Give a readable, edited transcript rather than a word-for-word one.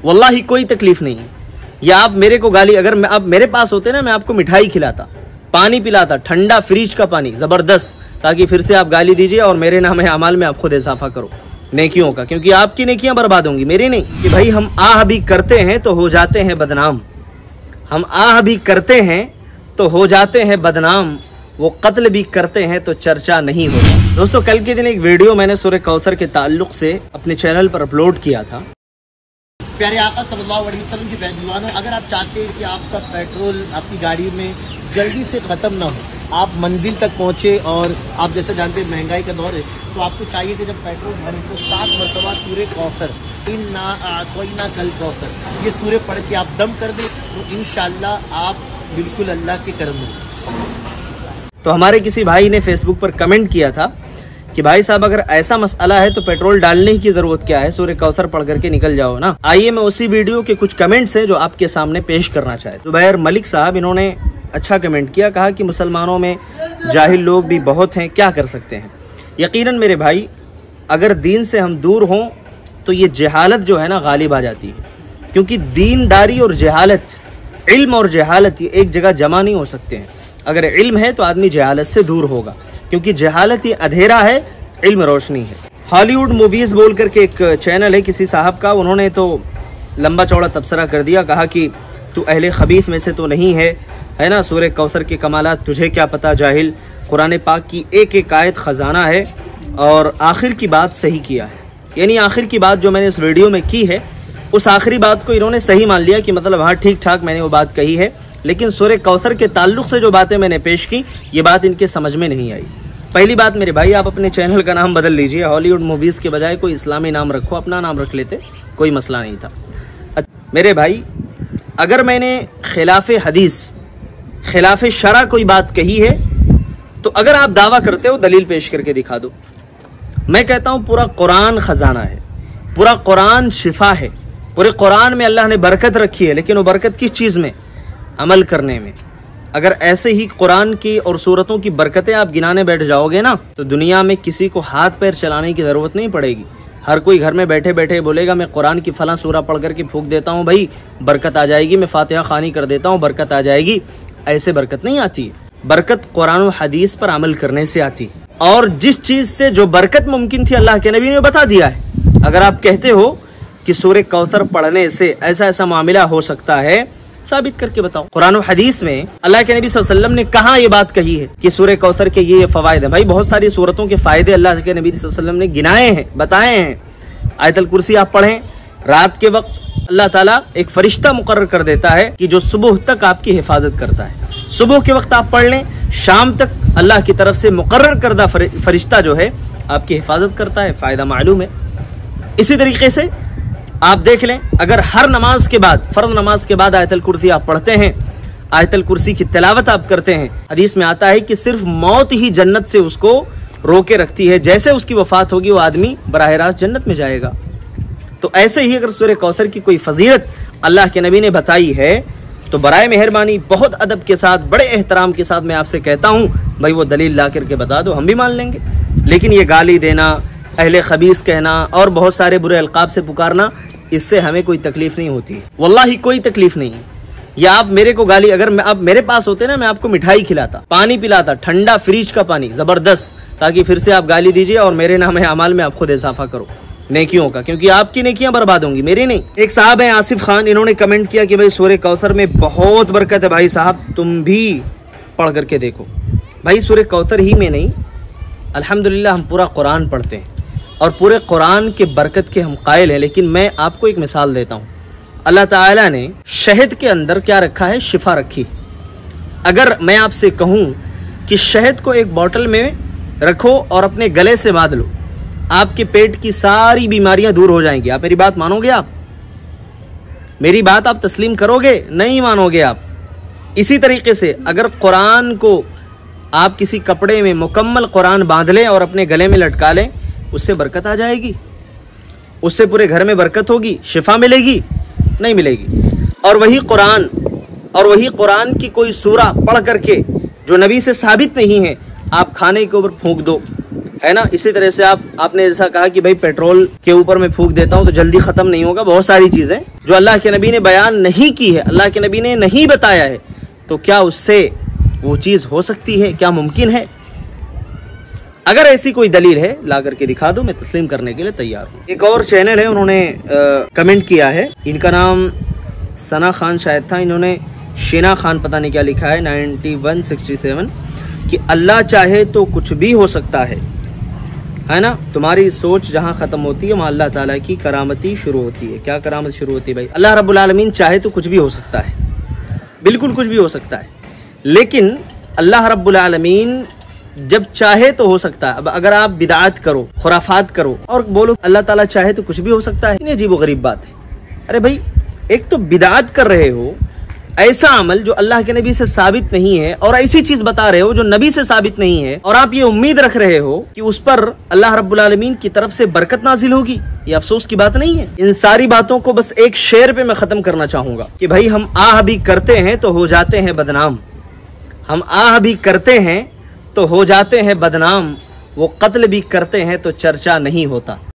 वल्लाही कोई तकलीफ नहीं है। या आप मेरे को गाली, अगर आप मेरे पास होते ना, मैं आपको मिठाई खिलाता, पानी पिलाता, ठंडा फ्रिज का पानी जबरदस्त, ताकि फिर से आप गाली दीजिए और मेरे नाम है अमाल में आप खुद इजाफा करो नेकियों का, क्योंकि आपकी नेकियां बर्बाद होंगी, मेरी नहीं। कि भाई हम आह भी करते हैं तो हो जाते हैं बदनाम, हम आह भी करते हैं तो हो जाते हैं बदनाम, वो कत्ल भी करते हैं तो चर्चा नहीं होता। दोस्तों, कल के दिन एक वीडियो मैंने सूरह कौसर के ताल्लुक से अपने चैनल पर अपलोड किया था। प्यारे आका सल्लल्लाहु अलैहि वसल्लम के बेदीवानों, अगर आप चाहते हैं कि आपका पेट्रोल आपकी गाड़ी में जल्दी से ख़त्म ना हो, आप मंजिल तक पहुँचे, और आप जैसे जानते हैं महंगाई का दौर है, तो आपको चाहिए कि जब पेट्रोल भरें तो 7 मरतबा सूरह कौसर, इन्ना कल कौसर, ये सूरह पढ़ के आप दम कर दें तो इंशाअल्लाह आप बिल्कुल अल्लाह के करम में। तो हमारे किसी भाई ने फेसबुक पर कमेंट किया था कि भाई साहब, अगर ऐसा मसला है तो पेट्रोल डालने की जरूरत क्या है, सूरह कौसर पढ़ करके निकल जाओ ना। आइए मैं उसी वीडियो के कुछ कमेंट्स हैं जो आपके सामने पेश करना चाहे। जुबैर मलिक साहब, इन्होंने अच्छा कमेंट किया, कहा कि मुसलमानों में जाहिल लोग भी बहुत हैं, क्या कर सकते हैं। यकीनन मेरे भाई, अगर दीन से हम दूर हों तो ये जहालत जो है ना गालिब आ जाती है, क्योंकि दीनदारी और जहालत, इल्म और जहालत, ये एक जगह जमा नहीं हो सकते हैं। अगर इल्म है तो आदमी जहालत से दूर होगा, क्योंकि जहालत ये अंधेरा है, इल्म रोशनी है। हॉलीवुड मूवीज़ बोल करके एक चैनल है किसी साहब का, उन्होंने तो लंबा चौड़ा तबसरा कर दिया, कहा कि तू अहले खबीस में से तो नहीं है ना, सूरह कौसर के कमालात तुझे क्या पता जाहिल, कुरान पाक की एक एक आयत ख़जाना है। और आखिर की बात सही किया है, यानी आखिर की बात जो मैंने इस वीडियो में की है, उस आखिरी बात को इन्होंने सही मान लिया कि मतलब हाँ ठीक ठाक मैंने वो बात कही है, लेकिन सूरह कौसर के ताल्लुक से जो बातें मैंने पेश की, ये बात इनके समझ में नहीं आई। पहली बात मेरे भाई, आप अपने चैनल का नाम बदल लीजिए, हॉलीवुड मूवीज़ के बजाय कोई इस्लामी नाम रखो, अपना नाम रख लेते, कोई मसला नहीं था। मेरे भाई, अगर मैंने खिलाफ हदीस, खिलाफ शरा कोई बात कही है, तो अगर आप दावा करते हो दलील पेश करके दिखा दो। मैं कहता हूँ पूरा कुरान खजाना है, पूरा कुरान शिफा है, पूरे कुरान में अल्लाह ने बरकत रखी है, लेकिन वो बरकत किस चीज़ में? अमल करने में। अगर ऐसे ही कुरान की और सूरतों की बरकतें आप गिनाने बैठ जाओगे ना, तो दुनिया में किसी को हाथ पैर चलाने की ज़रूरत नहीं पड़ेगी। हर कोई घर में बैठे बैठे बोलेगा मैं कुरान की फलां सूरा पढ़ करके फूंक देता हूँ भाई, बरकत आ जाएगी, मैं फातिहा खानी कर देता हूँ, बरकत आ जाएगी। ऐसे बरकत नहीं आती है। बरकत कुरान और हदीस पर अमल करने से आती है, और जिस चीज़ से जो बरकत मुमकिन थी अल्लाह के नबी ने बता दिया है। अगर आप कहते हो कि सूरह कौसर पढ़ने से ऐसा ऐसा मामला हो सकता है, साबित करके बताओ। कुरान और हदीस में अल्लाह के नबी सल्लल्लाहु अलैहि वसल्लम ने कहाँ ये बात कही है कि सूरह कौसर के ये फ़वाइद हैं? भाई बहुत सारी सूरतों के फ़ायदे अल्लाह के नबी सल्लल्लाहु अलैहि वसल्लम ने गिनाए हैं, बताए हैं। आयतल कुर्सी आप पढ़ें, रात के वक्त अल्लाह ताला एक फरिश्ता मुकर्रर कर देता है कि जो सुबह तक आपकी हिफाजत करता है। सुबह के वक्त आप पढ़ लें, शाम तक अल्लाह की तरफ से मुकर्रर करदा फरिश्ता जो है आपकी हिफाजत करता है, फ़ायदा मालूम है। इसी तरीके से आप देख लें, अगर हर नमाज के बाद, फ़र्ज़ नमाज के बाद आयतल कुर्सी आप पढ़ते हैं, आयतल कुर्सी की तिलावत आप करते हैं, हदीस में आता है कि सिर्फ मौत ही जन्नत से उसको रोके रखती है, जैसे उसकी वफात होगी वो आदमी बराह रास्त जन्नत में जाएगा। तो ऐसे ही अगर सूरह कौसर की कोई फजीलत अल्लाह के नबी ने बताई है, तो बराए मेहरबानी बहुत अदब के साथ, बड़े एहतराम के साथ मैं आपसे कहता हूँ भाई वो दलील ला करके बता दो, हम भी मान लेंगे। लेकिन ये गाली देना, अहले खबीस कहना और बहुत सारे बुरे अलकाब से पुकारना, इससे हमें कोई तकलीफ नहीं होती है, वल्लाही कोई तकलीफ नहीं है। या आप मेरे को गाली, अगर आप मेरे पास होते ना, मैं आपको मिठाई खिलाता, पानी पिलाता, ठंडा फ्रिज का पानी जबरदस्त, ताकि फिर से आप गाली दीजिए और मेरे नाम है अमाल में आप खुद इजाफा करो नेकियों का, क्योंकि आपकी नेकियां बर्बाद होंगी, मेरी नहीं। एक साहब है आसिफ खान, इन्होंने कमेंट किया कि भाई सूरह कौसर में बहुत बरकत है, भाई साहब तुम भी पढ़ करके देखो। भाई सूरह कौसर ही में नहीं, अल्हम्दुलिल्लाह हम पूरा कुरान पढ़ते हैं और पूरे कुरान के बरकत के हम कायल हैं। लेकिन मैं आपको एक मिसाल देता हूँ, अल्लाह ताला ने शहद के अंदर क्या रखा है? शिफा रखी। अगर मैं आपसे कहूँ कि शहद को एक बोतल में रखो और अपने गले से बांध लो, आपके पेट की सारी बीमारियां दूर हो जाएंगी। आप मेरी बात मानोगे? आप मेरी बात आप तस्लीम करोगे? नहीं मानोगे आप। इसी तरीके से अगर कुरान को आप किसी कपड़े में मुकम्मल कुरान बांध लें और अपने गले में लटका लें, उससे बरकत आ जाएगी, उससे पूरे घर में बरकत होगी, शिफा मिलेगी? नहीं मिलेगी। और वही कुरान की कोई सूरा पढ़ करके जो नबी से साबित नहीं है, आप खाने के ऊपर फूंक दो, है ना। इसी तरह से आपने जैसा कहा कि भाई पेट्रोल के ऊपर मैं फूंक देता हूँ तो जल्दी खत्म नहीं होगा, बहुत सारी चीजें जो अल्लाह के नबी ने बयान नहीं की है, अल्लाह के नबी ने नहीं बताया है, तो क्या उससे वो चीज हो सकती है, क्या मुमकिन है? अगर ऐसी कोई दलील है ला करके दिखा दो, मैं तस्लीम करने के लिए तैयार हूँ। एक और चैनल है, उन्होंने कमेंट किया है, इनका नाम सना खान शायद था, इन्होंने शीना खान पता नहीं क्या लिखा है 9167 कि अल्लाह चाहे तो कुछ भी हो सकता है ना। तुम्हारी सोच जहाँ खत्म होती है वहाँ अल्लाह ताला की करामती शुरू होती है। क्या करामत शुरू होती है भाई? अल्लाह रब्बुल आलमीन चाहे तो कुछ भी हो सकता है, बिल्कुल कुछ भी हो सकता है, लेकिन अल्लाह रब्बुल आलमीन जब चाहे तो हो सकता है। अब अगर आप बिदात करो, खुराफात करो और बोलो अल्लाह ताला चाहे तो कुछ भी हो सकता है, इतनी अजीब व गरीब बात है। अरे भाई, एक तो बिदात कर रहे हो, ऐसा अमल जो अल्लाह के नबी से साबित नहीं है, और ऐसी चीज बता रहे हो जो नबी से साबित नहीं है, और आप ये उम्मीद रख रहे हो कि उस पर अल्लाह रब्बुल आलमीन की तरफ से बरकत नाजिल होगी। ये अफसोस की बात नहीं है। इन सारी बातों को बस एक शेर पे मैं खत्म करना चाहूंगा कि भाई हम आह भी करते हैं तो हो जाते हैं बदनाम, हम आह भी करते हैं तो हो जाते हैं बदनाम, वो कत्ल भी करते हैं तो चर्चा नहीं होता।